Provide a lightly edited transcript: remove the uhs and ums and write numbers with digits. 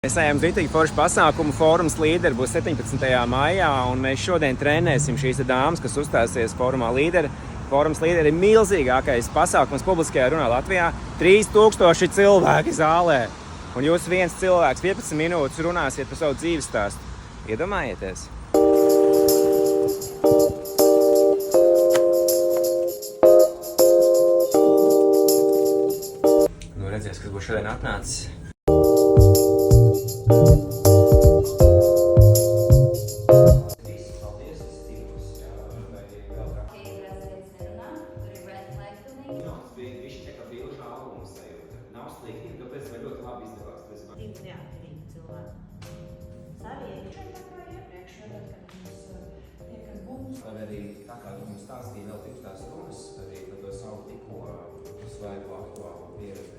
Mēs ejam Ritīgi foršu pasākumu, fórums līderi būs 17. maijā, un mēs šodien trenēsim šīs dāmas, kas uzstāsies fórumā līderi. Fórums līderi ir milzīgākais pasākums publiskajā runā Latvijā. 3000 cilvēki zālē, un jūs viens cilvēks 15 minūtes runāsiet par savu dzīves stāstu. Iedomājieties! Nu, redzies, kas būs šodien atnācis. Vai arī tā kā tu mums stāstīji vēl tieši tās runas, arī par to savu tikko svaigo aktuālo pieredzi.